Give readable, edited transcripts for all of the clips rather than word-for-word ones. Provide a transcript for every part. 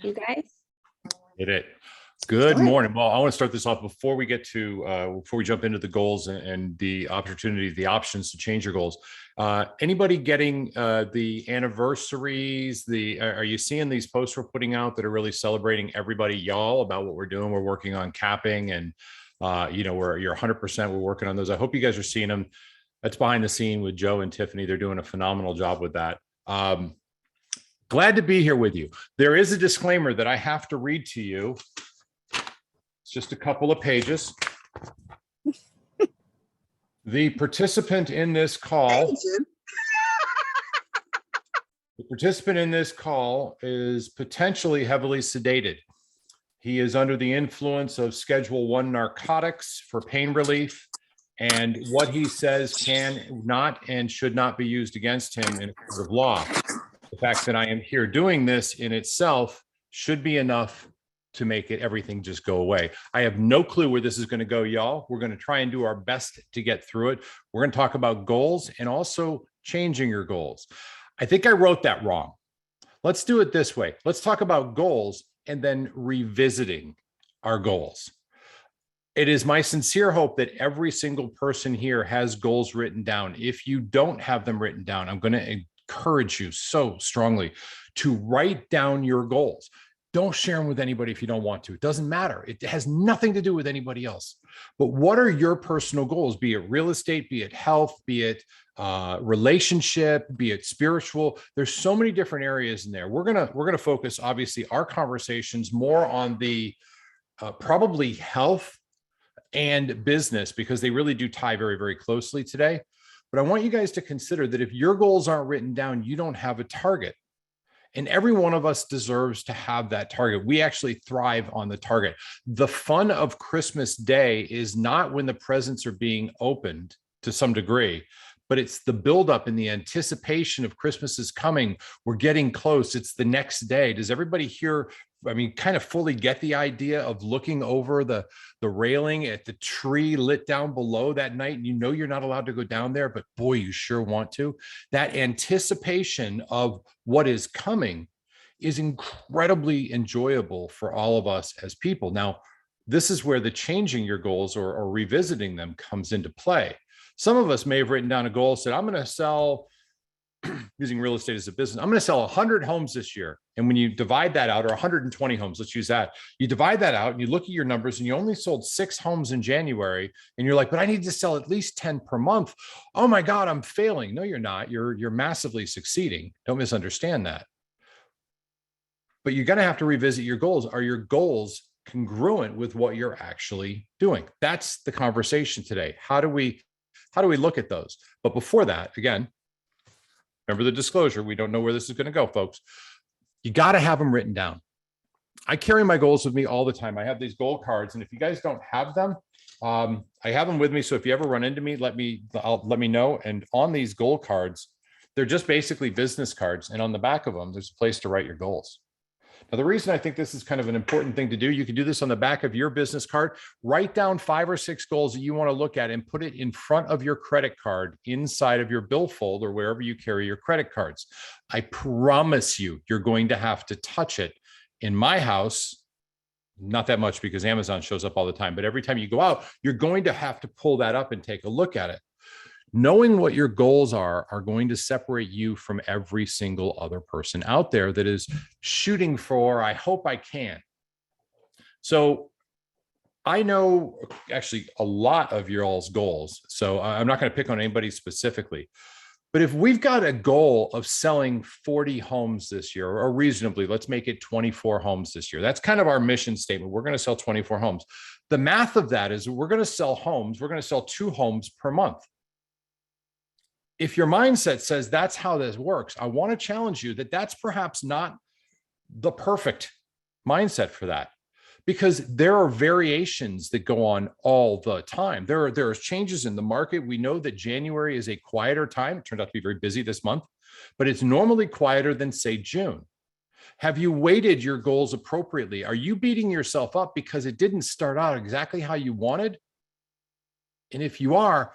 You guys? Hit it. Good morning. Well, I want to start this off before we get to before we jump into the goals and the opportunity, the options to change your goals. Anybody getting the anniversaries? Are you seeing these posts we're putting out that are really celebrating everybody, y'all, about what we're doing? We're working on capping, and you're 100%. We're working on those. I hope you guys are seeing them. That's behind the scene with Joe and Tiffany. They're doing a phenomenal job with that. Glad to be here with you. There is a disclaimer that I have to read to you. It's just a couple of pages. The participant in this call, is potentially heavily sedated. He is under the influence of Schedule 1 narcotics for pain relief, and what he says can not and should not be used against him in a court of law. The fact that I am here doing this in itself should be enough to make everything just go away. I have no clue where this is going to go, y'all. We're going to try and do our best to get through it. We're going to talk about goals and also changing your goals. I think I wrote that wrong. Let's do it this way. Let's talk about goals and then revisiting our goals. It is my sincere hope that every single person here has goals written down. If you don't have them written down, I'm going to encourage you so strongly to write down your goals. Don't share them with anybody if you don't want to. It doesn't matter. It has nothing to do with anybody else. But what are your personal goals? Be it real estate, be it health, be it relationship, be it spiritual. There's so many different areas in there. We're gonna focus, obviously, our conversations more on the probably health and business, because they really do tie very, very closely today. But I want you guys to consider that if your goals aren't written down, you don't have a target. And every one of us deserves to have that target. We actually thrive on the target. The fun of Christmas Day is not when the presents are being opened to some degree, but it's the buildup and the anticipation of Christmas is coming. We're getting close. It's the next day. Does everybody here, kind of fully get the idea of looking over the railing at the tree lit down below that night? And you know you're not allowed to go down there, but boy, you sure want to. That anticipation of what is coming is incredibly enjoyable for all of us as people. Now, this is where the changing your goals or revisiting them comes into play. Some of us may have written down a goal, said, I'm going to sell, using real estate as a business, I'm going to sell 100 homes this year. And when you divide that out, or 120 homes, let's use that. You divide that out and you look at your numbers and you only sold 6 homes in January. And you're like, but I need to sell at least 10 per month. Oh my God, I'm failing. No, you're not. You're massively succeeding. Don't misunderstand that. But you're going to have to revisit your goals. Are your goals congruent with what you're actually doing? That's the conversation today. How do we look at those? But before that, again, remember the disclosure. We don't know where this is going to go, folks. You got to have them written down. I carry my goals with me all the time. I have these goal cards, and if you guys don't have them, I have them with me. So if you ever run into me, let me know. And on these goal cards, they're just basically business cards. And on the back of them, there's a place to write your goals. Now, the reason I think this is kind of an important thing to do, you can do this on the back of your business card. Write down 5 or 6 goals that you want to look at and put it in front of your credit card inside of your billfold or wherever you carry your credit cards. I promise you, you're going to have to touch it. In my house, not that much because Amazon shows up all the time, but every time you go out, you're going to have to pull that up and take a look at it. Knowing what your goals are going to separate you from every single other person out there that is shooting for, I hope I can. So I know actually a lot of y'all's goals, so I'm not going to pick on anybody specifically. But if we've got a goal of selling 40 homes this year, or reasonably, let's make it 24 homes this year. That's kind of our mission statement. We're going to sell 24 homes. The math of that is we're going to sell homes. We're going to sell 2 homes per month. If your mindset says that's how this works, I want to challenge you that that's perhaps not the perfect mindset for that, because there are variations that go on all the time. There are changes in the market. We know that January is a quieter time. It turned out to be very busy this month, but it's normally quieter than, say, June. Have you weighted your goals appropriately? Are you beating yourself up because it didn't start out exactly how you wanted? And if you are,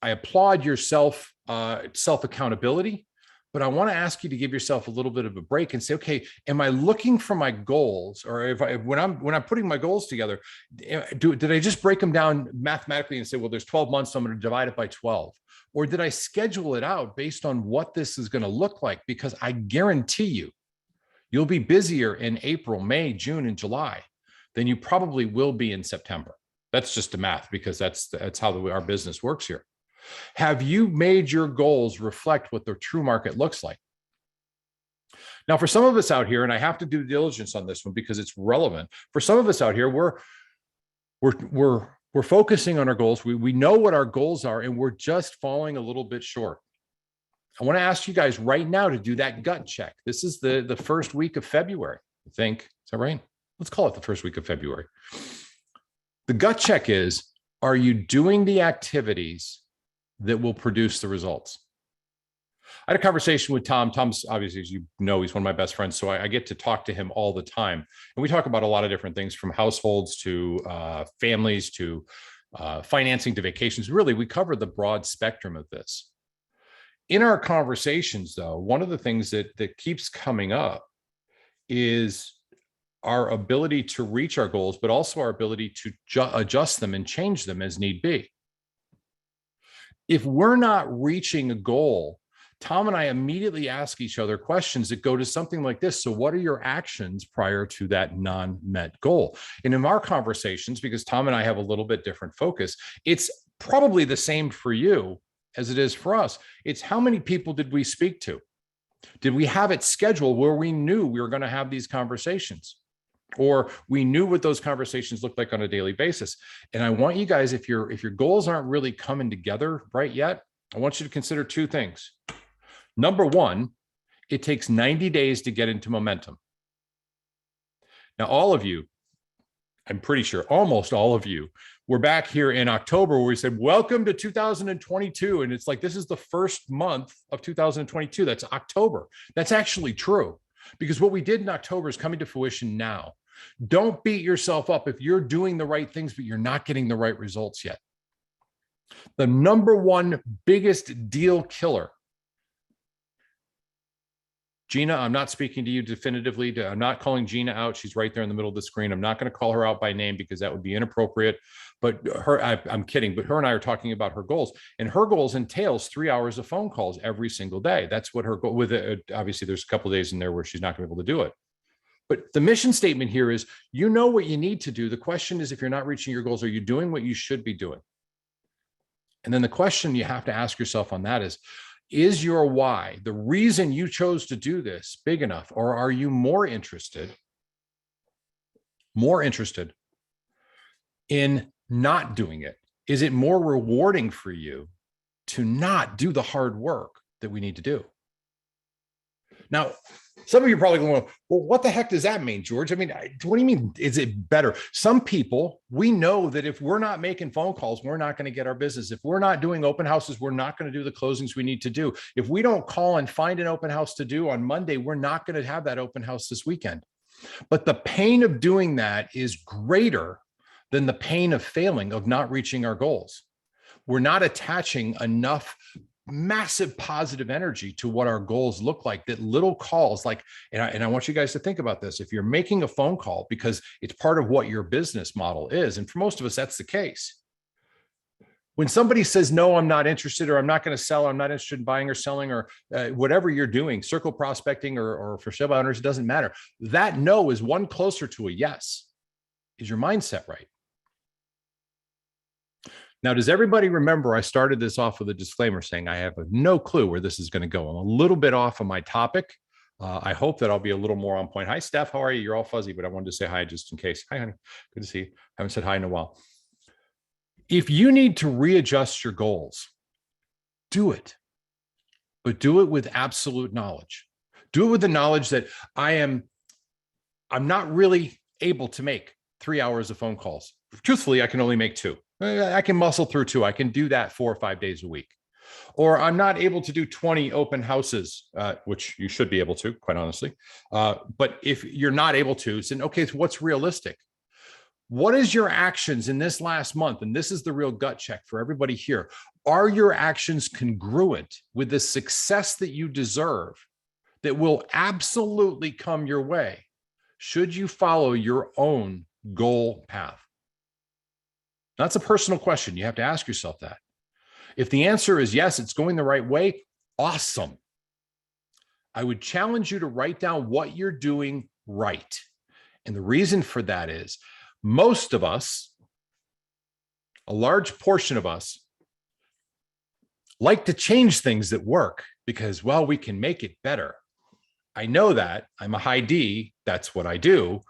I applaud your self accountability, But I want to ask you to give yourself a little bit of a break and say, okay, am I looking for my goals? Or when I'm putting my goals together, did I just break them down mathematically and say, well, there's 12 months, so I'm going to divide it by 12? Or did I schedule it out based on what this is going to look like? Because I guarantee you, you'll be busier in April, May, June, and July than you probably will be in September. That's just the math, because that's how our business works here. Have you made your goals reflect what the true market looks like? Now, for some of us out here, and I have to do diligence on this one because it's relevant. For some of us out here, we're focusing on our goals. We know what our goals are, and we're just falling a little bit short. I want to ask you guys right now to do that gut check. This is the first week of February, I think. Is that right? Let's call it the first week of February. The gut check is, are you doing the activities that will produce the results? I had a conversation with Tom. Tom's obviously, as you know, he's one of my best friends. So I get to talk to him all the time. And we talk about a lot of different things, from households to families to financing to vacations. Really, we cover the broad spectrum of this. In our conversations, though, one of the things that keeps coming up is our ability to reach our goals, but also our ability to adjust them and change them as need be. If we're not reaching a goal, Tom and I immediately ask each other questions that go to something like this. So what are your actions prior to that non-met goal? And in our conversations, because Tom and I have a little bit different focus, it's probably the same for you as it is for us. It's how many people did we speak to? Did we have it scheduled where we knew we were going to have these conversations? Or we knew what those conversations looked like on a daily basis. And I want you guys, if your goals aren't really coming together right yet, I want you to consider two things. Number one, it takes 90 days to get into momentum. Now, all of you, I'm pretty sure almost all of you, were back here in October where we said, welcome to 2022. And it's like, this is the first month of 2022. That's October. That's actually true, because what we did in October is coming to fruition now. Don't beat yourself up if you're doing the right things, but you're not getting the right results yet. The number one biggest deal killer. Gina, I'm not speaking to you definitively. I'm not calling Gina out. She's right there in the middle of the screen. I'm not going to call her out by name because that would be inappropriate. But I'm kidding. But her and I are talking about her goals, and her goals entails 3 hours of phone calls every single day. That's what her goal with it. Obviously, there's a couple of days in there where she's not going to be able to do it. But the mission statement here is, you know what you need to do. The question is, if you're not reaching your goals, are you doing what you should be doing? And then the question you have to ask yourself on that is your why, the reason you chose to do this, big enough? Or are you more interested in not doing it? Is it more rewarding for you to not do the hard work that we need to do? Now, some of you are probably going, well, what the heck does that mean, George? I mean, what do you mean? Is it better? Some people, we know that if we're not making phone calls, we're not going to get our business. If we're not doing open houses, we're not going to do the closings we need to do. If we don't call and find an open house to do on Monday, we're not going to have that open house this weekend. But the pain of doing that is greater than the pain of failing, of not reaching our goals. We're not attaching enough massive positive energy to what our goals look like, that little calls like, and I want you guys to think about this. If you're making a phone call because it's part of what your business model is, and for most of us, that's the case. When somebody says, no, I'm not interested, or I'm not going to sell, or I'm not interested in buying or selling, or whatever you're doing, circle prospecting or for sale by owners, it doesn't matter. That no is one closer to a yes. Is your mindset right? Now, does everybody remember I started this off with a disclaimer saying I have no clue where this is going to go? I'm a little bit off of my topic. I hope that I'll be a little more on point. Hi, Steph. How are you? You're all fuzzy, but I wanted to say hi just in case. Hi, honey. Good to see you. Haven't said hi in a while. If you need to readjust your goals, do it. But do it with absolute knowledge. Do it with the knowledge that I'm not really able to make 3 hours of phone calls. Truthfully, I can only make 2. I can muscle through 2. I can do that 4 or 5 days a week. Or I'm not able to do 20 open houses, which you should be able to, quite honestly. But if you're not able to, then okay, so what's realistic? What is your actions in this last month? And this is the real gut check for everybody here. Are your actions congruent with the success that you deserve that will absolutely come your way should you follow your own goal path? That's a personal question. You have to ask yourself that. If the answer is yes, it's going the right way, awesome. I would challenge you to write down what you're doing right. And the reason for that is most of us, a large portion of us, like to change things that work because, well, we can make it better. I know that. I'm a high D. That's what I do.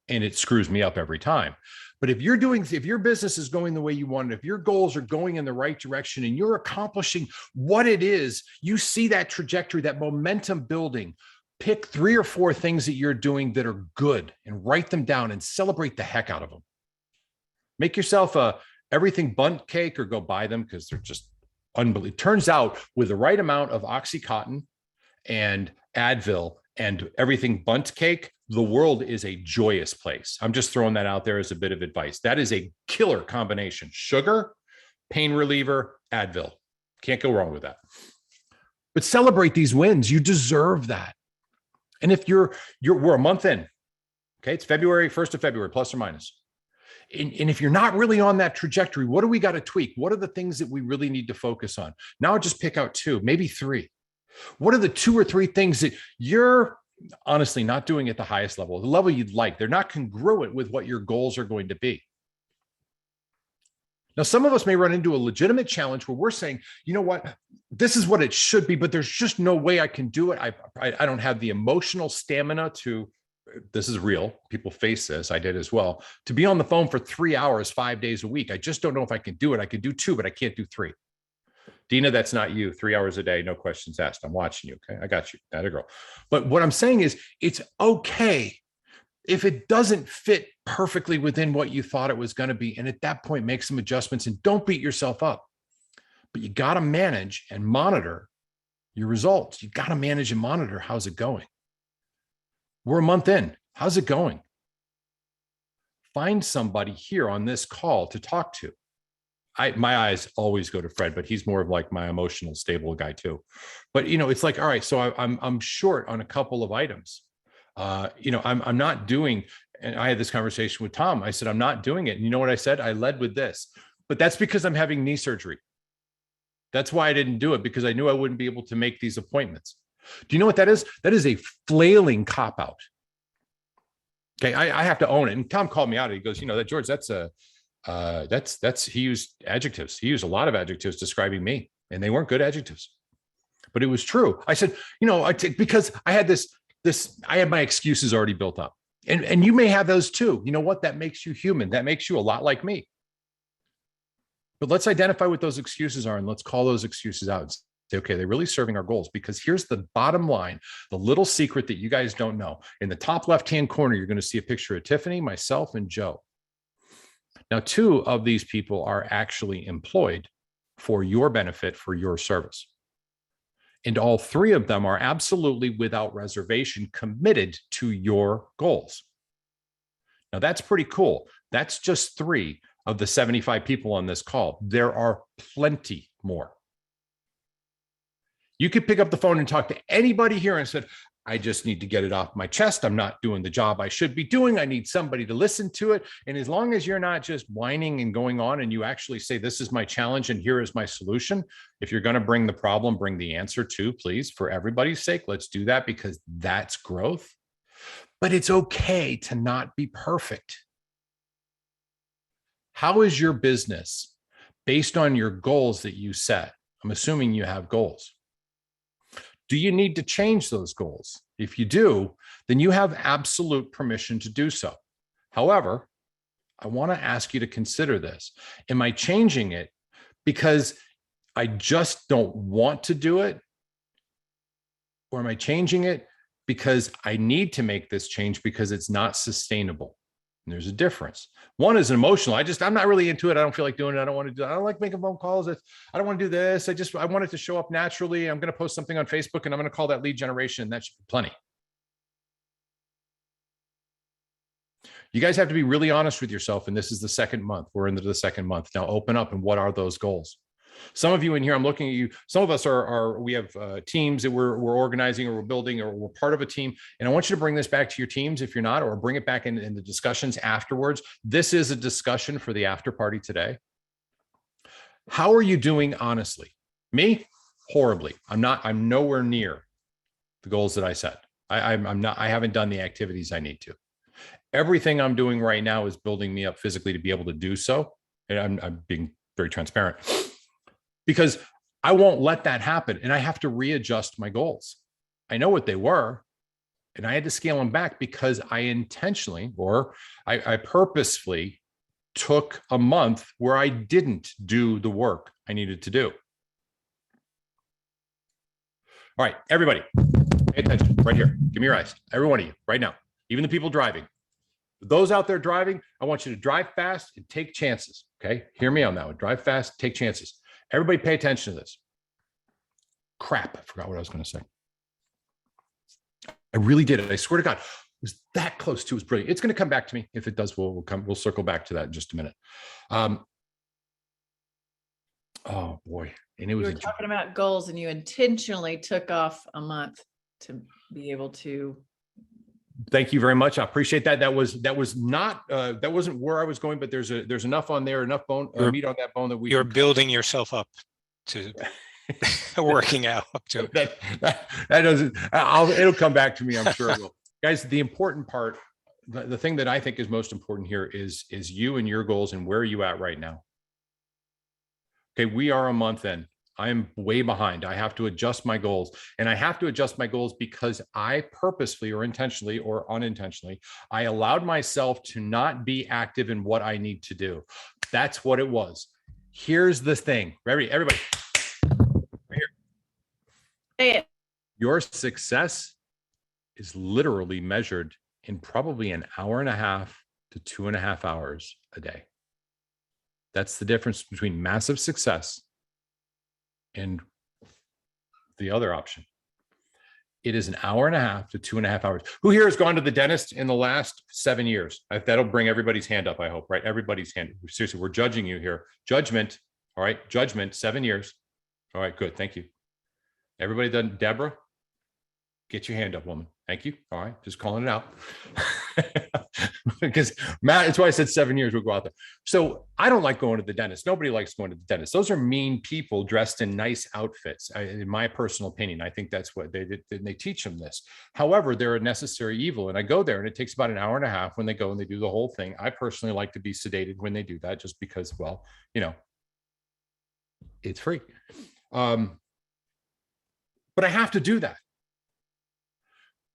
And it screws me up every time. But if your business is going the way you want it, if your goals are going in the right direction and you're accomplishing what it is, you see that trajectory, that momentum building, pick 3 or 4 things that you're doing that are good and write them down and celebrate the heck out of them. Make yourself a everything bundt cake or go buy them because they're just unbelievable. Turns out with the right amount of Oxycontin and Advil and everything bundt cake, the world is a joyous place. I'm just throwing that out there as a bit of advice. That is a killer combination. Sugar, pain reliever, Advil. Can't go wrong with that. But celebrate these wins. You deserve that. And if we're a month in, okay, it's February, 1st of February, plus or minus. And if you're not really on that trajectory, what do we got to tweak? What are the things that we really need to focus on? Now just pick out 2, maybe 3. What are the 2 or 3 things that you're honestly not doing at the highest level, the level you'd like? They're not congruent with what your goals are going to be. Now, some of us may run into a legitimate challenge where we're saying, you know what, this is what it should be, but there's just no way I can do it. I don't have the emotional stamina to, this is real. People face this. I did as well. To be on the phone for 3 hours, 5 days a week. I just don't know if I can do it. I can do 2, but I can't do 3. Dina, that's not you. 3 hours a day, no questions asked. I'm watching you. Okay. I got you. That a girl. But what I'm saying is it's okay if it doesn't fit perfectly within what you thought it was going to be. And at that point, make some adjustments and don't beat yourself up. But you got to manage and monitor your results. You got to manage and monitor. How's it going? We're a month in. How's it going? Find somebody here on this call to talk to. My eyes always go to Fred, but he's more of like my emotional stable guy too. But it's like, all right, so I'm short on a couple of items. I'm not doing, and I had this conversation with Tom. I said, I'm not doing it. And you know what I said? I led with this, but that's because I'm having knee surgery. That's why I didn't do it, because I knew I wouldn't be able to make these appointments. Do you know what that is? That is a flailing cop out. Okay. I have to own it. And Tom called me out. He goes, that George, he used adjectives. He used a lot of adjectives describing me, and they weren't good adjectives, but it was true. I said, because I had I had my excuses already built up, and you may have those too. You know what? That makes you human. That makes you a lot like me. But let's identify what those excuses are, and let's call those excuses out and say, okay, they're really serving our goals. Because here's the bottom line, the little secret that you guys don't know. In the top left-hand corner, you're going to see a picture of Tiffany, myself, and Joe. Now, 2 of these people are actually employed for your benefit, for your service. And all 3 of them are absolutely without reservation committed to your goals. Now, that's pretty cool. That's just 3 of the 75 people on this call. There are plenty more. You could pick up the phone and talk to anybody here and said, I just need to get it off my chest. I'm not doing the job I should be doing. I need somebody to listen to it. And as long as you're not just whining and going on, and you actually say, this is my challenge and here is my solution. If you're going to bring the problem, bring the answer too, please. For everybody's sake, let's do that, because that's growth. But it's okay to not be perfect. How is your business based on your goals that you set? I'm assuming you have goals. Do you need to change those goals? If you do, then you have absolute permission to do so. However, I want to ask you to consider this. Am I changing it because I just don't want to do it? Or am I changing it because I need to make this change because it's not sustainable? And there's a difference. One is emotional. I'm not really into it. I don't feel like doing it. I don't want to do it. I don't like making phone calls. I don't want to do this. I want it to show up naturally. I'm going to post something on Facebook and I'm going to call that lead generation. That should be plenty. You guys have to be really honest with yourself. And this is the 2nd month. We're into the 2nd month. Now open up. And what are those goals? Some of you in here, I'm looking at you. Some of us we have teams that we're organizing or we're building or we're part of a team. And I want you to bring this back to your teams if you're not, or bring it back in the discussions afterwards. This is a discussion for the after party today. How are you doing honestly? Me, horribly. I'm nowhere near the goals that I set. I haven't done the activities I need to. Everything I'm doing right now is building me up physically to be able to do so. And I'm being very transparent because I won't let that happen. And I have to readjust my goals. I know what they were, and I had to scale them back because I intentionally, or I purposefully took a month where I didn't do the work I needed to do. All right, everybody, pay attention right here. Give me your eyes. Every one of you right now, even the people driving. Those out there driving, I want you to drive fast and take chances. Okay, hear me on that one. Drive fast, take chances. Everybody pay attention to this. Crap, I forgot what I was going to say. I really did it. I swear to God, it was that close to. It was brilliant. It's going to come back to me. If it does, we'll circle back to that in just a minute. Oh boy. And it was you were talking about goals, and you intentionally took off a month to be able to. Thank you very much. I appreciate that. That was not that wasn't where I was going, but there's enough on there, enough bone meat on that bone that you're building yourself up to working out up to that doesn't. It'll come back to me. I'm sure it will. Guys, the important part, the thing that I think is most important here is you and your goals and where are you at right now. Okay, we are a month in. I'm way behind. I have to adjust my goals, and I have to adjust my goals because I purposefully or intentionally or unintentionally, I allowed myself to not be active in what I need to do. That's what it was. Here's the thing. Ready, everybody. Right here. Say it. Your success is literally measured in probably an hour and a half to 2.5 hours a day. That's the difference between massive success and the other option. It is an hour and a half to 2.5 hours. Who here has gone to the dentist in the last 7 years? That'll bring everybody's hand up, I hope, right? Everybody's hand. Seriously, we're judging you here. Judgment. All right. Judgment, 7 years. All right, good. Thank you. Everybody done? Deborah, get your hand up, woman. Thank you. All right. Just calling it out. Because Matt, that's why I said 7 years we'll go out there. So I don't like going to the dentist. Nobody likes going to the dentist. Those are mean people dressed in nice outfits. In my personal opinion, I think that's what they teach them this. However, they're a necessary evil. And I go there and it takes about an hour and a half when they go and they do the whole thing. I personally like to be sedated when they do that just because, well, you know, it's free. But I have to do that.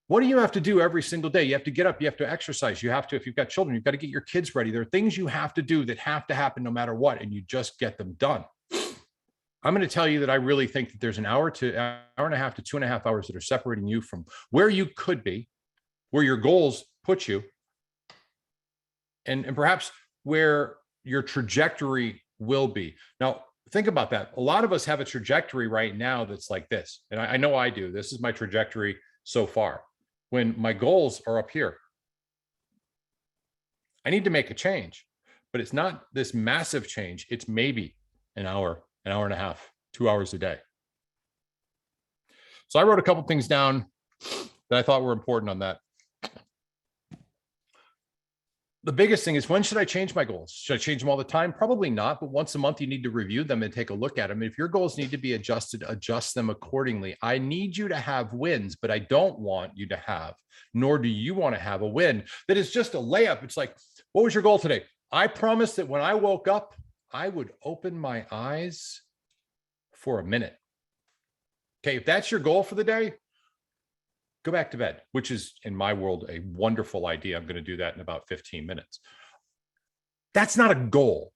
What do you have to do every single day? You have to get up, you have to exercise, you have to, if you've got children, you've got to get your kids ready. There are things you have to do that have to happen no matter what, and you just get them done. I'm going to tell you that I really think that there's an hour and a half to 2.5 hours that are separating you from where you could be, where your goals put you, and perhaps where your trajectory will be. Now, think about that. A lot of us have a trajectory right now that's like this, and I know I do. This is my trajectory so far. When my goals are up here, I need to make a change, but it's not this massive change. It's maybe an hour and a half, 2 hours a day. So I wrote a couple things down that I thought were important on that. The biggest thing is, when should I change my goals? Should I change them all the time? Probably not, but once a month you need to review them and take a look at them. If your goals need to be adjusted, adjust them accordingly. I need you to have wins, but I don't want you to have, nor do you want to have a win that is just a layup. It's like, what was your goal today? I promised that when I woke up, I would open my eyes for a minute. Okay, if that's your goal for the day, go back to bed, which is, in my world, a wonderful idea. I'm going to do that in about 15 minutes. That's not a goal.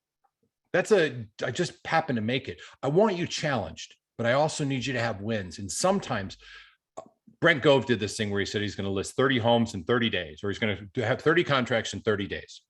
I just happen to make it. I want you challenged, but I also need you to have wins. And sometimes Brent Gove did this thing where he said he's going to list 30 homes in 30 days, or he's going to have 30 contracts in 30 days.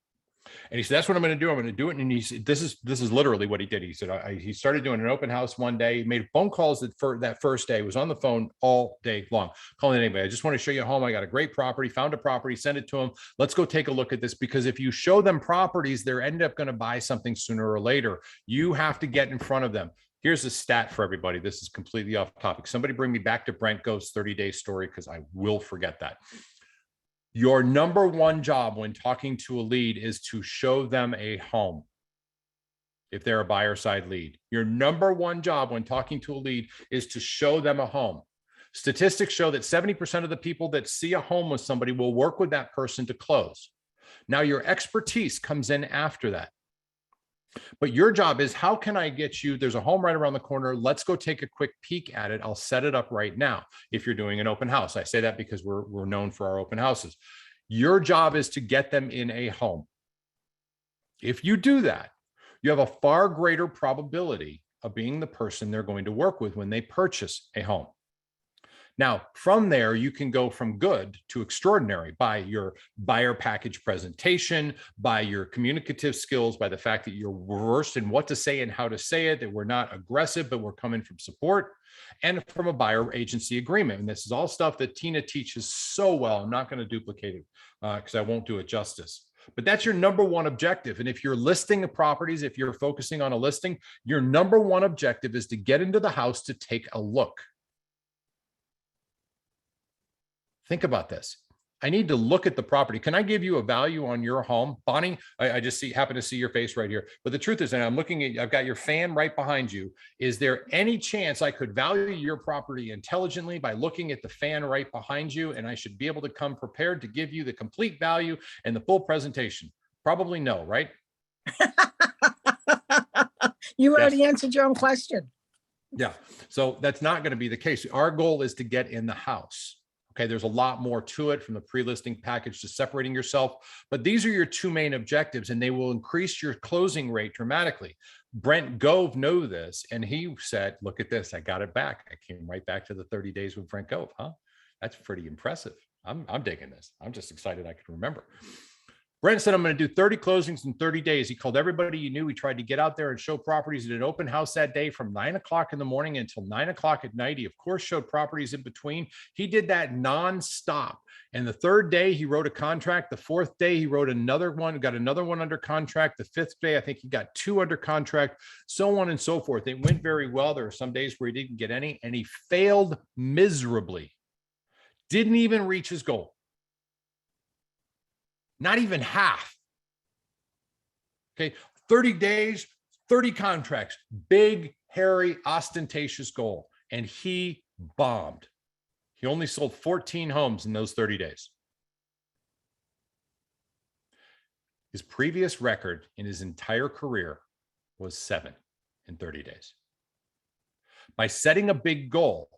And he said, that's what I'm going to do. I'm going to do it. And he said, this is literally what he did. He said, he started doing an open house one day. He made phone calls that first day, was on the phone all day long, calling anybody. I just want to show you a home. I got a great property, found a property, send it to them. Let's go take a look at this. Because if you show them properties, they're end up going to buy something sooner or later. You have to get in front of them. Here's a stat for everybody. This is completely off topic. Somebody bring me back to Brent Gove's 30-day story, because I will forget that. Your number one job when talking to a lead is to show them a home. If they're a buyer side lead, your number one job when talking to a lead is to show them a home. Statistics show that 70% of the people that see a home with somebody will work with that person to close. Now, your expertise comes in after that. But your job is, how can I get you? There's a home right around the corner. Let's go take a quick peek at it. I'll set it up right now. If you're doing an open house, I say that because we're known for our open houses. Your job is to get them in a home. If you do that, you have a far greater probability of being the person they're going to work with when they purchase a home. Now, from there, you can go from good to extraordinary by your buyer package presentation, by your communicative skills, by the fact that you're versed in what to say and how to say it, that we're not aggressive, but we're coming from support, and from a buyer agency agreement. And this is all stuff that Tina teaches so well. I'm not going to duplicate it because I won't do it justice. But that's your number one objective. And if you're listing the properties, if you're focusing on a listing, your number one objective is to get into the house to take a look. Think about this. I need to look at the property. Can I give you a value on your home? Bonnie, I just happen to see your face right here. But the truth is, and I'm looking at, I've got your fan right behind you. Is there any chance I could value your property intelligently by looking at the fan right behind you? And I should be able to come prepared to give you the complete value and the full presentation? Probably no, right? You already answered your own question. Yeah. So that's not going to be the case. Our goal is to get in the house. Okay, there's a lot more to it, from the pre-listing package to separating yourself. But these are your two main objectives, and they will increase your closing rate dramatically. Brent Gove knew this, and he said, look at this, I got it back. I came right back to the 30 days with Brent Gove. Huh? That's pretty impressive. I'm digging this. I'm just excited I can remember. Brent said, I'm going to do 30 closings in 30 days. He called everybody he knew. He tried to get out there and show properties at an open house that day from 9 o'clock in the morning until 9 o'clock at night. He, of course, showed properties in between. He did that nonstop. And the third day, he wrote a contract. The fourth day, he wrote another one, got another one under contract. The fifth day, I think he got 2 under contract, so on and so forth. It went very well. There were some days where he didn't get any, and he failed miserably. Didn't even reach his goal. Not even half. Okay, 30 days, 30 contracts, big, hairy, ostentatious goal. And he bombed. He only sold 14 homes in those 30 days. His previous record in his entire career was 7 in 30 days. By setting a big goal,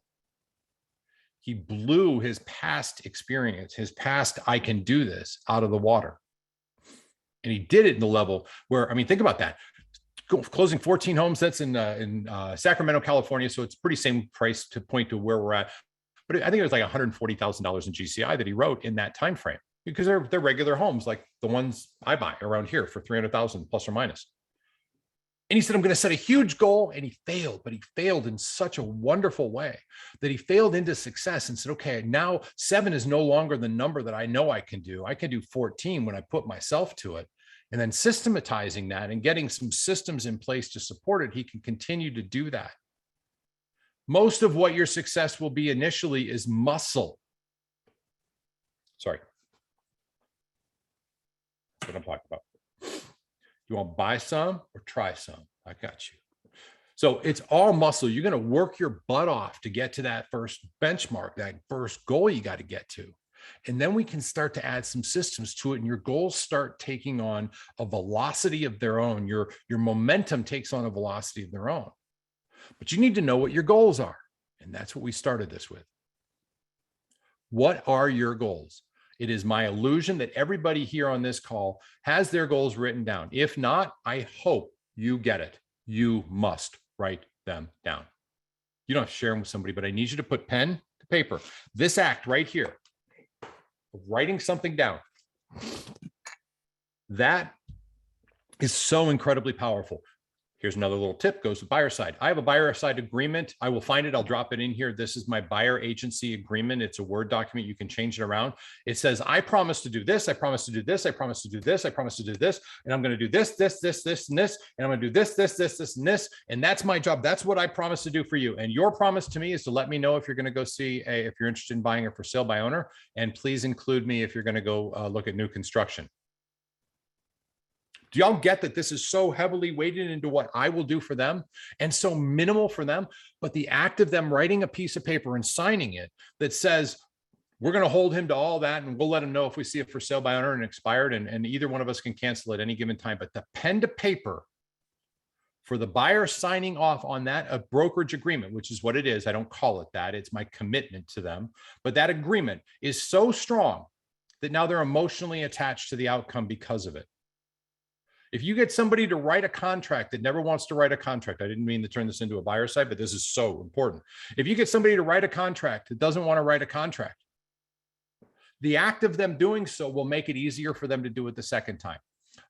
he blew his past experience, his past I can do this, out of the water. And he did it in the level where, I mean, think about that. Closing 14 homes, that's in Sacramento, California. So it's pretty same price to point to where we're at. But I think it was like $140,000 in GCI that he wrote in that time frame, because they're regular homes like the ones I buy around here for 300,000 plus or minus. And he said, I'm going to set a huge goal. And he failed, but he failed in such a wonderful way that he failed into success and said, okay, now 7 is no longer the number that I know I can do. I can do 14 when I put myself to it. And then systematizing that and getting some systems in place to support it, he can continue to do that. Most of what your success will be initially is muscle. Sorry. That's what I'm talking about. You want to buy some or try some? I got you. So it's all muscle. You're going to work your butt off to get to that first benchmark, that first goal you got to get to. And then we can start to add some systems to it, and your goals start taking on a velocity of their own. Your momentum takes on a velocity of their own. But you need to know what your goals are. And that's what we started this with. What are your goals? It is my illusion that everybody here on this call has their goals written down. If not, I hope you get it. You must write them down. You don't have to share them with somebody, but I need you to put pen to paper. This act right here, writing something down, that is so incredibly powerful. Here's another little tip, goes to buyer side. I have a buyer side agreement. I will find it. I'll drop it in here. This is my buyer agency agreement. It's a Word document. You can change it around. It says, I promise to do this. I promise to do this. I promise to do this. I promise to do this. And I'm going to do this, this, this, this, and this. And I'm going to do this, this, this, this, and this. And that's my job. That's what I promise to do for you. And your promise to me is to let me know if you're going to go see if you're interested in buying it for sale by owner. And please include me if you're going to go look at new construction. Do y'all get that this is so heavily weighted into what I will do for them and so minimal for them? But the act of them writing a piece of paper and signing it that says, we're going to hold him to all that and we'll let him know if we see it for sale by owner and expired, and either one of us can cancel at any given time. But the pen to paper for the buyer signing off on that, a brokerage agreement, which is what it is. I don't call it that. It's my commitment to them. But that agreement is so strong that now they're emotionally attached to the outcome because of it. If you get somebody to write a contract that never wants to write a contract, I didn't mean to turn this into a buyer side, but this is so important. If you get somebody to write a contract that doesn't want to write a contract, the act of them doing so will make it easier for them to do it the second time.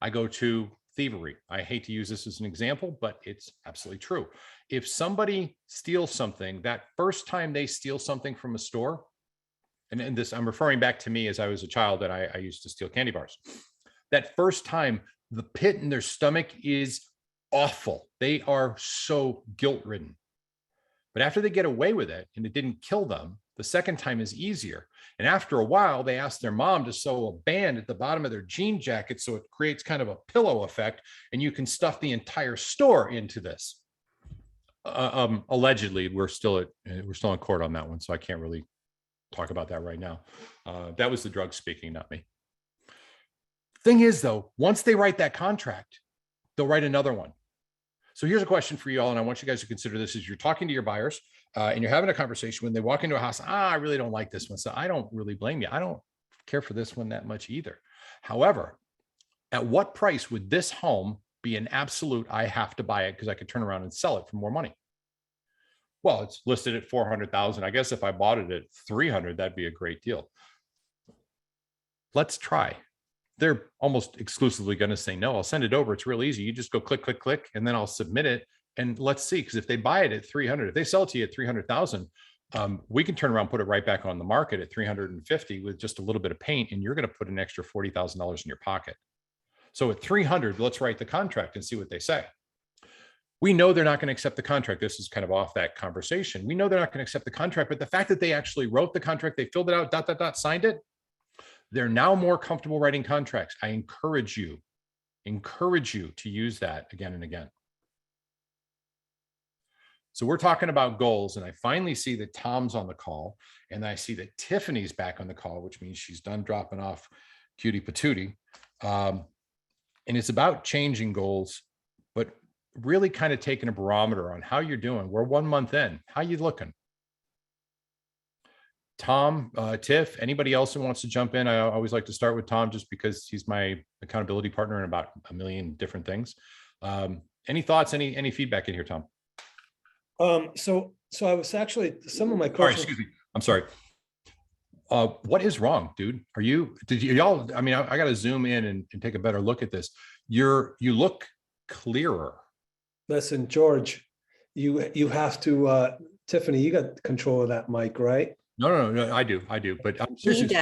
I go to thievery. I hate to use this as an example, but it's absolutely true. If somebody steals something, that first time they steal something from a store, and this, I'm referring back to me as I was a child and I used to steal candy bars. That first time, the pit in their stomach is awful. They are so guilt-ridden. But after they get away with it and it didn't kill them, the second time is easier. And after a while, they ask their mom to sew a band at the bottom of their jean jacket so it creates kind of a pillow effect, and you can stuff the entire store into this. Allegedly, we're still in court on that one, so I can't really talk about that right now. That was the drug speaking, not me. Thing is, though, once they write that contract, they'll write another one. So here's a question for you all, and I want you guys to consider this as you're talking to your buyers and you're having a conversation. When they walk into a house, I really don't like this one, so I don't really blame you. I don't care for this one that much either. However, at what price would this home be an absolute, I have to buy it because I could turn around and sell it for more money? Well, it's listed at 400,000. I guess if I bought it at 300, that'd be a great deal. Let's try. They're almost exclusively going to say no. I'll send it over. It's real easy. You just go click, click, click, and then I'll submit it. And let's see, because if they buy it at 300, if they sell it to you at 300,000, we can turn around, put it right back on the market at 350 with just a little bit of paint, and you're going to put an extra $40,000 in your pocket. So at 300, let's write the contract and see what they say. We know they're not going to accept the contract. This is kind of off that conversation. We know they're not going to accept the contract, but the fact that they actually wrote the contract, they filled it out, signed it, they're now more comfortable writing contracts. I encourage you to use that again and again. So we're talking about goals, and I finally see that Tom's on the call, and I see that Tiffany's back on the call, which means she's done dropping off cutie patootie. And it's about changing goals, but really kind of taking a barometer on how you're doing. We're 1 month in. How you looking? Tom, Tiff, anybody else who wants to jump in? I always like to start with Tom just because he's my accountability partner in about a million different things. Any thoughts, any feedback in here, Tom? So I was actually, some of my Sorry, questions. excuse me. I'm sorry. What is wrong, dude? Did y'all, I mean, I got to zoom in and take a better look at this. You look clearer. Listen, George, you have to, Tiffany, you got control of that mic, right? No, I do. But I'm seriously,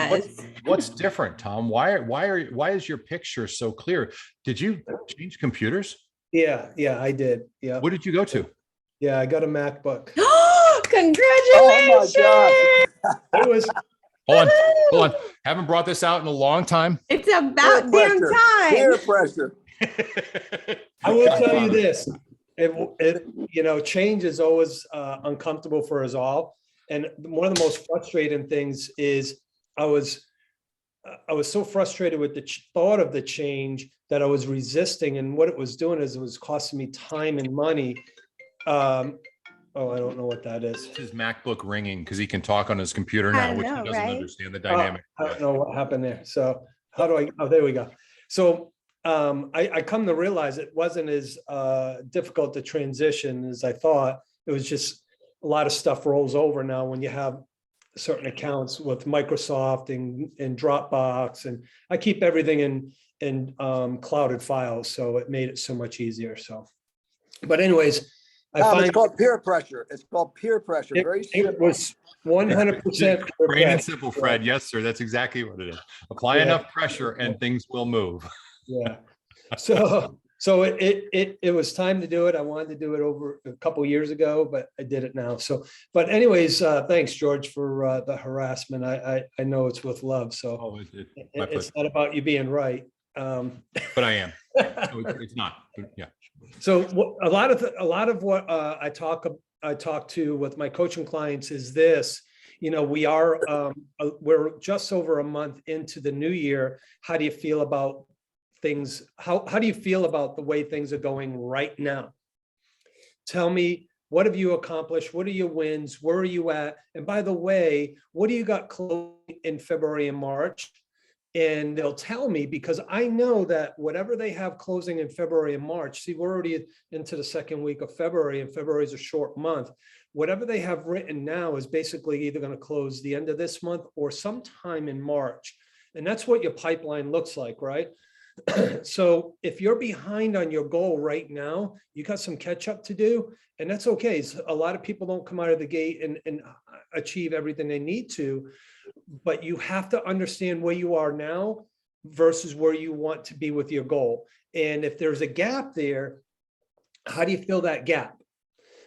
what's different, Tom? Why is your picture so clear? Did you change computers? Yeah, I did. Yeah. What did you go to? Yeah, I got a MacBook. Congratulations! It was, Hold on. Haven't brought this out in a long time. It's about damn time. Peer pressure. I will tell you this, change is always uncomfortable for us all. And one of the most frustrating things is I was so frustrated with the thought of the change that I was resisting. And what it was doing is it was costing me time and money. I don't know what that is. His MacBook ringing because he can talk on his computer now, which he doesn't understand the dynamic. I don't know what happened there. So there we go. So I come to realize it wasn't as difficult to transition as I thought. It was just a lot of stuff rolls over now when you have certain accounts with Microsoft and Dropbox, and I keep everything in clouded files. So it made it so much easier. So But anyways, I Tom, it's find called peer pressure. It's called peer pressure. Very it simple. was 100%. Plain and simple, Fred. Yes, sir. That's exactly what it is. Apply Yeah. enough pressure and things will move. Yeah. So it was time to do it. I wanted to do it over a couple years ago, but I did it now. So, but anyways, thanks, George, for the harassment. I know it's with love. So Oh, my it's pleasure. not about you being right. But I am. So it's not. But yeah. So a lot of what I talk to with my coaching clients is this. You know, we're just over a month into the new year. How do you feel about things? How do you feel about the way things are going right now? Tell me, what have you accomplished? What are your wins? Where are you at? And by the way, what do you got closing in February and March? And they'll tell me, because I know that whatever they have closing in February and March, see, we're already into the second week of February, and February is a short month. Whatever they have written now is basically either going to close the end of this month or sometime in March. And that's what your pipeline looks like, right? So if you're behind on your goal right now, you got some catch up to do, and that's okay. So a lot of people don't come out of the gate and achieve everything they need to, but you have to understand where you are now versus where you want to be with your goal. And if there's a gap there, how do you fill that gap?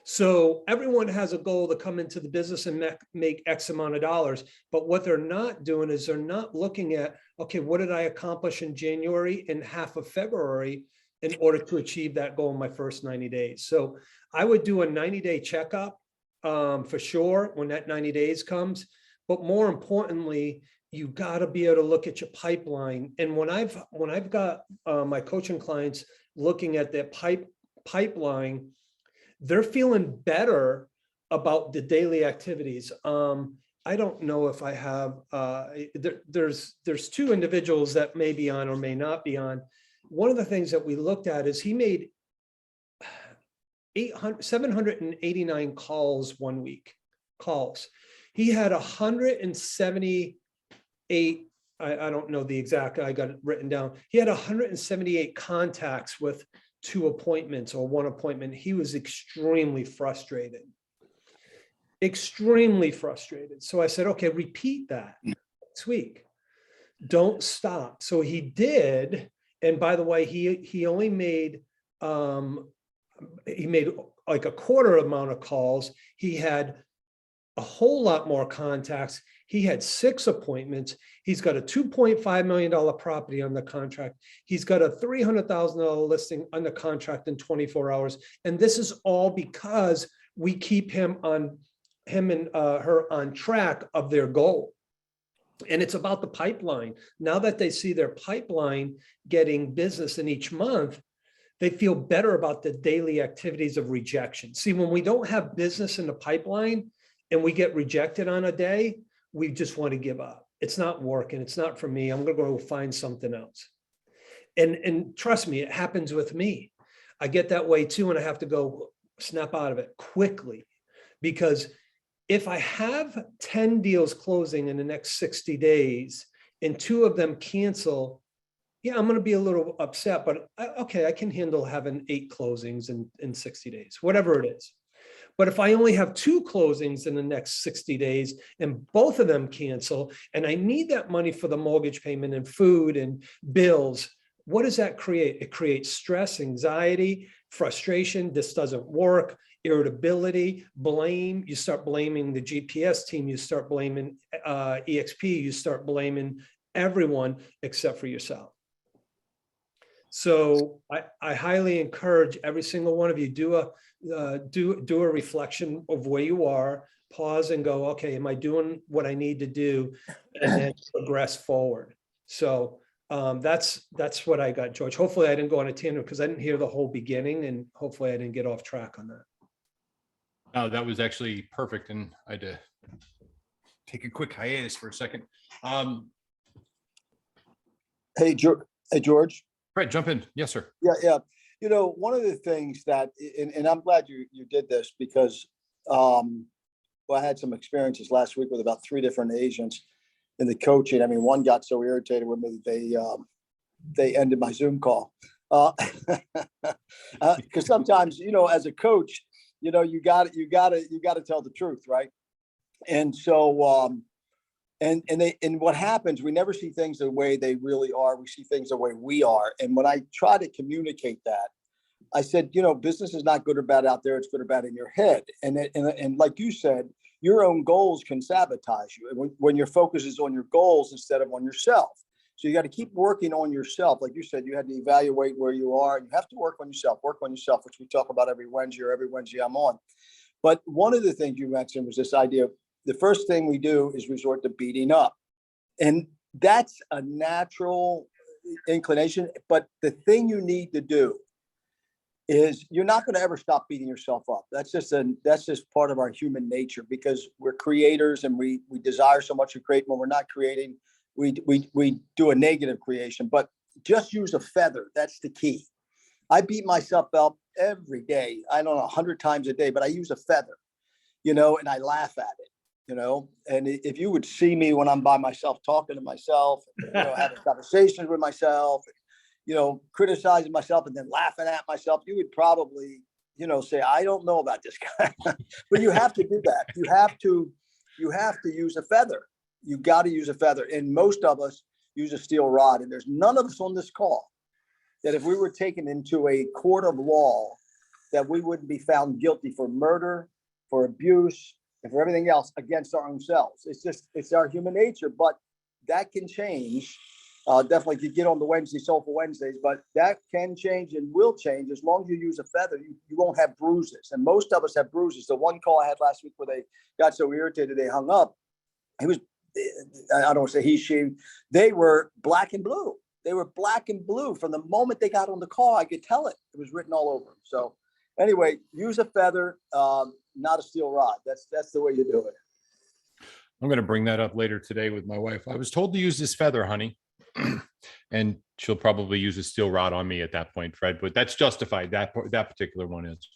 So everyone has a goal to come into the business and make X amount of dollars, but what they're not doing is they're not looking at, okay, what did I accomplish in January and half of February in order to achieve that goal in my first 90 days? So I would do a 90-day checkup for sure when that 90 days comes, but more importantly, you got to be able to look at your pipeline. And when I've got my coaching clients looking at their pipeline, they're feeling better about the daily activities. I don't know if I have, there's two individuals that may be on or may not be on. One of the things that we looked at is he made 789 calls one week, calls. He had 178, I don't know the exact, I got it written down. He had 178 contacts with 2 appointments or 1 appointment. He was extremely frustrated. Extremely frustrated. So I said, okay, repeat that next week. Don't stop. So he did. And by the way, he only made like a quarter amount of calls. He had a whole lot more contacts. He had 6 appointments. He's got a $2.5 million property under contract. He's got a $300,000 listing under contract in 24 hours. And this is all because we keep him and her on track of their goal. And it's about the pipeline. Now that they see their pipeline getting business in each month, they feel better about the daily activities of rejection. See, when we don't have business in the pipeline and we get rejected on a day, we just want to give up. It's not working. It's not for me. I'm going to go find something else. And trust me, it happens with me. I get that way too, and I have to go snap out of it quickly, because if I have 10 deals closing in the next 60 days and 2 of them cancel, yeah, I'm going to be a little upset, but okay, I can handle having 8 closings in 60 days, whatever it is. But if I only have 2 closings in the next 60 days and both of them cancel, and I need that money for the mortgage payment and food and bills, what does that create? It creates stress, anxiety, frustration. This doesn't work, irritability, blame. You start blaming the GPS team. You start blaming EXP. You start blaming everyone except for yourself. So I highly encourage every single one of you, do a reflection of where you are, pause and go, okay, am I doing what I need to do, and then progress forward. So that's what I got, George. Hopefully I didn't go on a tangent because I didn't hear the whole beginning, and hopefully I didn't get off track on that. No, that was actually perfect. And I had to take a quick hiatus for a second. Hey, George. Fred, jump in. Yes, sir. Yeah. You know, one of the things that, and I'm glad you did this, because well, I had some experiences last week with about 3 different agents in the coaching. I mean, one got so irritated with me that they ended my Zoom call. Because sometimes, as a coach, you got to tell the truth, right? And so, and what happens, we never see things the way they really are. We see things the way we are. And when I try to communicate that, I said, business is not good or bad out there. It's good or bad in your head. And like you said, your own goals can sabotage you when your focus is on your goals instead of on yourself. So you got to keep working on yourself. Like you said, you had to evaluate where you are. You have to work on yourself, which we talk about every Wednesday I'm on. But one of the things you mentioned was this idea of the first thing we do is resort to beating up. And that's a natural inclination. But the thing you need to do is you're not going to ever stop beating yourself up. That's just part of our human nature, because we're creators and we desire so much to create. When we're not creating, we do a negative creation. But just use a feather. That's the key. I beat myself up every day. I don't know, 100 times a day, but I use a feather, and I laugh at it. And if you would see me when I'm by myself, talking to myself, having conversations with myself, criticizing myself and then laughing at myself, you would probably, say, I don't know about this guy. But you have to do that. You have to use a feather. You got to use a feather. And most of us use a steel rod. And there's none of us on this call that if we were taken into a court of law, that we wouldn't be found guilty for murder, for abuse, and for everything else against our own selves. It's our human nature, but that can change. Definitely could get on the Soulful Wednesdays, but that can change and will change as long as you use a feather. You won't have bruises, and most of us have bruises. The one call I had last week where they got so irritated they hung up. I don't want to say he, she. They were black and blue. They were black and blue from the moment they got on the call. I could tell it. It was written all over them. So anyway, use a feather, not a steel rod. That's the way you do it. I'm going to bring that up later today with my wife. I was told to use this feather, honey. And she'll probably use a steel rod on me at that point, Fred, but that's justified. That particular one is.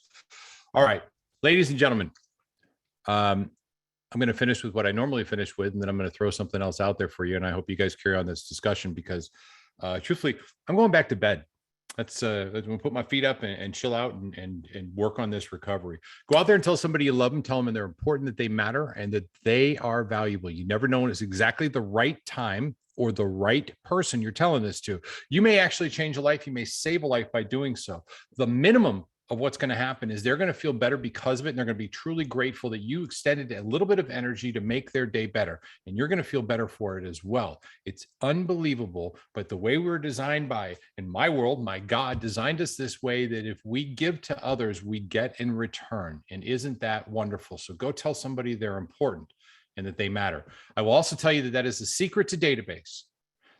All right, ladies and gentlemen, I'm going to finish with what I normally finish with, and then I'm going to throw something else out there for you. And I hope you guys carry on this discussion because truthfully, I'm going back to bed. Let's put my feet up and chill out and work on this recovery. Go out there and tell somebody you love them, tell them they're important, that they matter, and that they are valuable. You never know when it's exactly the right time or the right person you're telling this to. You may actually change a life. You may save a life by doing so. The minimum of what's going to happen is they're going to feel better because of it. And they're going to be truly grateful that you extended a little bit of energy to make their day better. And you're going to feel better for it as well. It's unbelievable. But the way we were designed in my world, my God designed us this way that if we give to others, we get in return. And isn't that wonderful? So go tell somebody they're important and that they matter. I will also tell you that is the secret to database.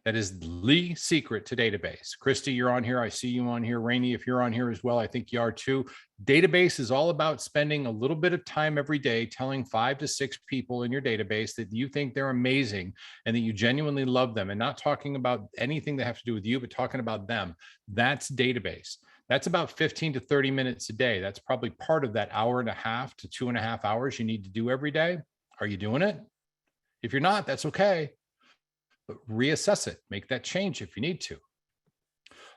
That is the secret to database. Christy, you're on here. I see you on here. Rainey, if you're on here as well, I think you are too. Database is all about spending a little bit of time every day telling 5 to 6 people in your database that you think they're amazing and that you genuinely love them, and not talking about anything that has to do with you, but talking about them. That's database. That's about 15 to 30 minutes a day. That's probably part of that hour and a half to 2.5 hours you need to do every day. Are you doing it? If you're not, that's okay. But reassess it. Make that change if you need to.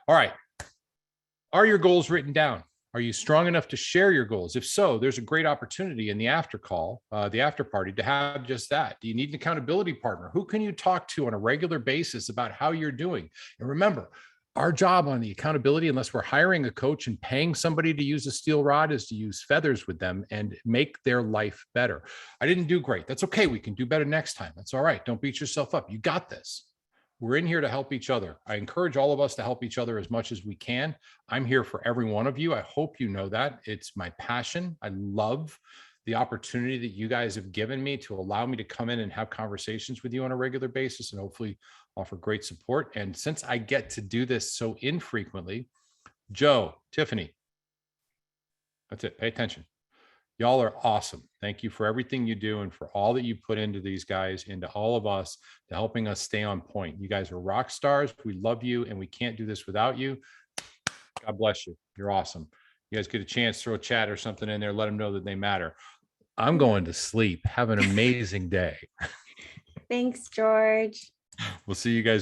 All right. Are your goals written down? Are you strong enough to share your goals? If so, there's a great opportunity in the after call, the after party, to have just that. Do you need an accountability partner? Who can you talk to on a regular basis about how you're doing? And remember, our job on the accountability, unless we're hiring a coach and paying somebody to use a steel rod, is to use feathers with them and make their life better. I didn't do great. That's okay. We can do better next time. That's all right. Don't beat yourself up. You got this. We're in here to help each other. I encourage all of us to help each other as much as we can. I'm here for every one of you. I hope you know that. It's my passion. I love the opportunity that you guys have given me to allow me to come in and have conversations with you on a regular basis and hopefully offer great support. And since I get to do this so infrequently, Joe, Tiffany, that's it. Pay attention. Y'all are awesome. Thank you for everything you do and for all that you put into these guys, into all of us, to helping us stay on point. You guys are rock stars. We love you and we can't do this without you. God bless you. You're awesome. You guys get a chance, throw a chat or something in there, let them know that they matter. I'm going to sleep. Have an amazing day. Thanks, George. We'll see you guys